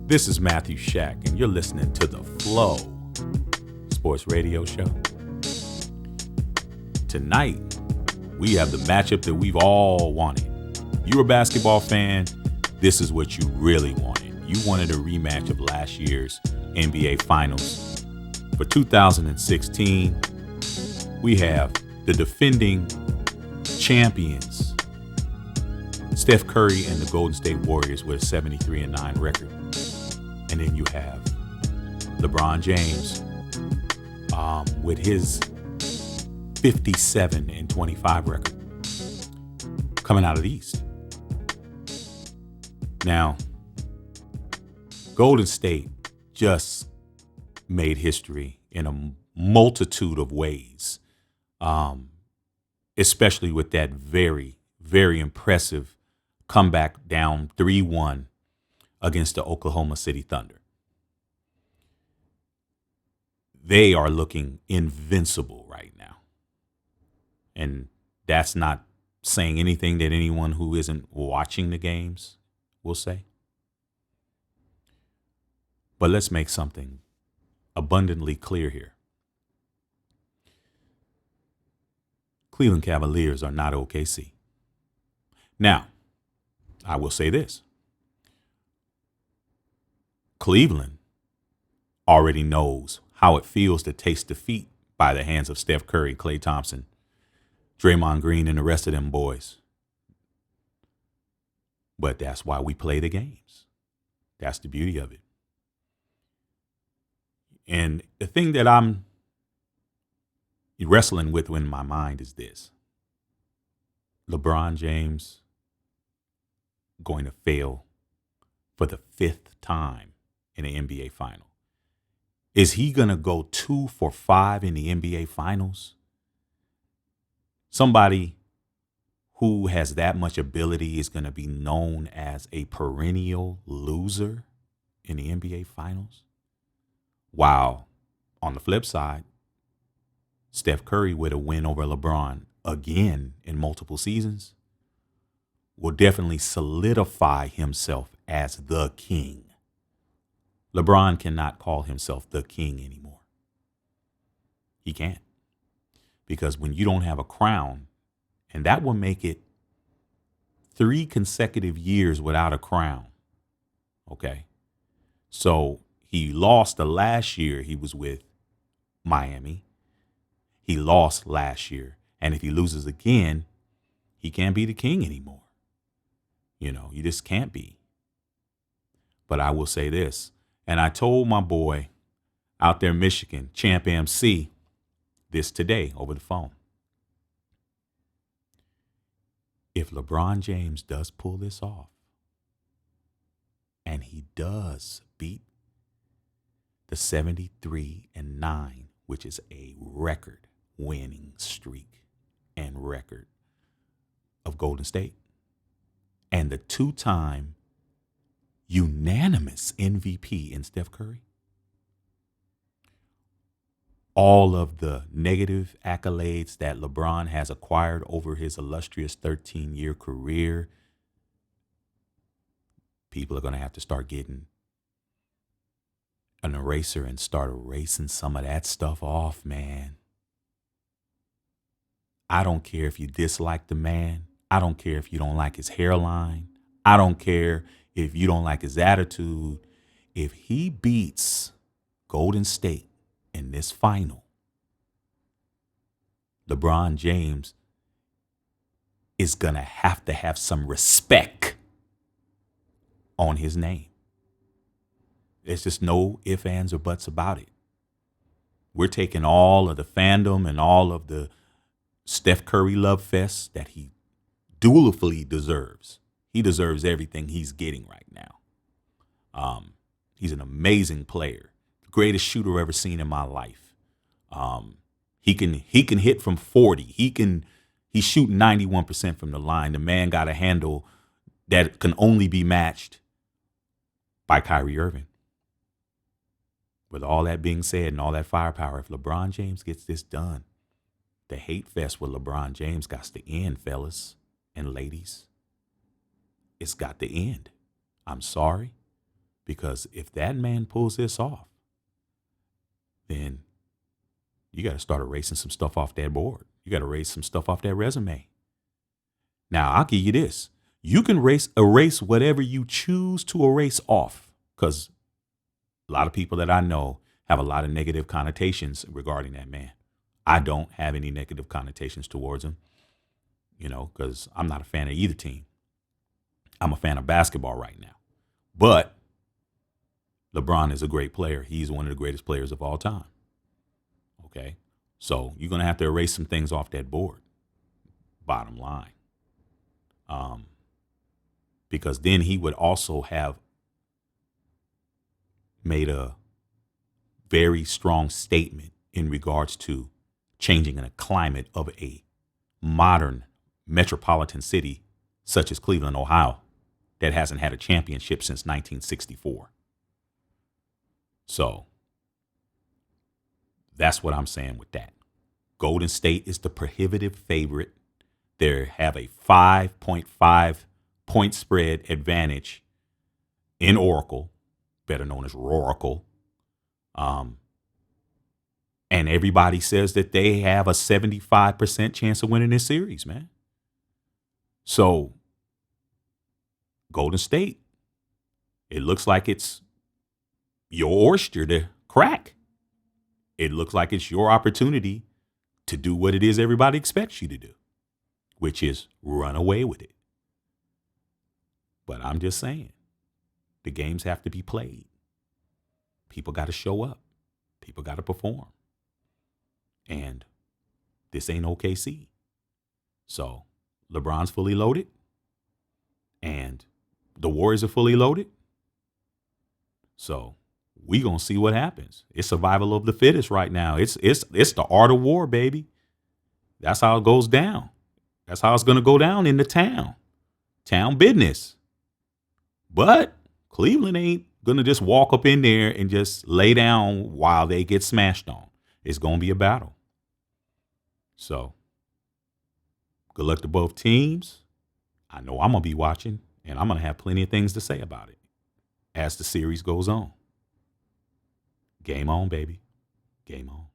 This is Matthew Shack, and you're listening to The Flow Sports Radio Show. Tonight, we have the matchup that we've all wanted. You're a basketball fan, this is what you really wanted. You wanted a rematch of last year's NBA Finals. For 2016, we have the defending champions, Steph Curry and the Golden State Warriors with a 73-9 record. And then you have LeBron James with his 57-25 record coming out of the East. Now, Golden State just made history in a multitude of ways, especially with that very, very impressive comeback down 3-1 against the Oklahoma City Thunder. They are looking invincible right now. And that's not saying anything that anyone who isn't watching the games will say. But let's make something abundantly clear here. Cleveland Cavaliers are not OKC. Now, I will say this. Cleveland already knows how it feels to taste defeat by the hands of Steph Curry, Klay Thompson, Draymond Green, and the rest of them boys. But that's why we play the games. That's the beauty of it. And the thing that I'm wrestling with in my mind is this. LeBron James going to fail for the 5th time in the NBA final. Is he going to go 2 for 5 in the NBA finals? Somebody who has that much ability is going to be known as a perennial loser in the NBA finals? While on the flip side, Steph Curry with a win over LeBron again in multiple seasons will definitely solidify himself as the king. LeBron cannot call himself the king anymore. He can't. Because when you don't have a crown, and that will make it 3 consecutive years without a crown. Okay. So he lost the last year he was with Miami. He lost last year. And if he loses again, he can't be the king anymore. You know, you just can't be. But I will say this. And I told my boy out there in Michigan, Champ MC, this today over the phone. If LeBron James does pull this off, and he does beat the 73-9, which is a record winning streak and record of Golden State, and the 2-time unanimous MVP in Steph Curry, all of the negative accolades that LeBron has acquired over his illustrious 13-year career, people are going to have to start getting an eraser and start erasing some of that stuff off, man. I don't care if you dislike the man. I don't care if you don't like his hairline. I don't care if you don't like his attitude. If he beats Golden State in this final, LeBron James is going to have some respect on his name. There's just no ifs, ands, or buts about it. We're taking all of the fandom and all of the Steph Curry love fest that he dutifully deserves. He deserves everything he's getting right now. He's an amazing player, the greatest shooter ever seen in my life. He can hit from 40. He's shooting 91% from the line. The man got a handle that can only be matched by Kyrie Irving. With all that being said and all that firepower, if LeBron James gets this done, the hate fest with LeBron James got to end, fellas and ladies. It's got to end. I'm sorry, Because if that man pulls this off, then you got to start erasing some stuff off that board. You got to erase some stuff off that resume. Now, I'll give you this. You can erase whatever you choose to erase off, because a lot of people that I know have a lot of negative connotations regarding that man. I don't have any negative connotations towards him, because I'm not a fan of either team. I'm a fan of basketball right now. But LeBron is a great player. He's one of the greatest players of all time. Okay? So you're going to have to erase some things off that board, bottom line. Because then he would also have made a very strong statement in regards to changing the climate of a modern metropolitan city such as Cleveland, Ohio, that hasn't had a championship since 1964. So that's what I'm saying with that. Golden State is the prohibitive favorite. They have a 5.5 point spread advantage in Oracle, better known as Roracle. And everybody says that they have a 75% chance of winning this series, man. So Golden State, it looks like it's your oyster to crack. It looks like it's your opportunity to do what it is everybody expects you to do, which is run away with it. But I'm just saying, the games have to be played. People got to show up. People got to perform. And this ain't OKC. So LeBron's fully loaded. And the Warriors are fully loaded. So we going to see what happens. It's survival of the fittest right now. It's the art of war, baby. That's how it goes down. That's how it's going to go down in the town. Town business. But Cleveland ain't going to just walk up in there and just lay down while they get smashed on. It's going to be a battle. So good luck to both teams. I know I'm going to be watching, and I'm going to have plenty of things to say about it as the series goes on. Game on, baby. Game on.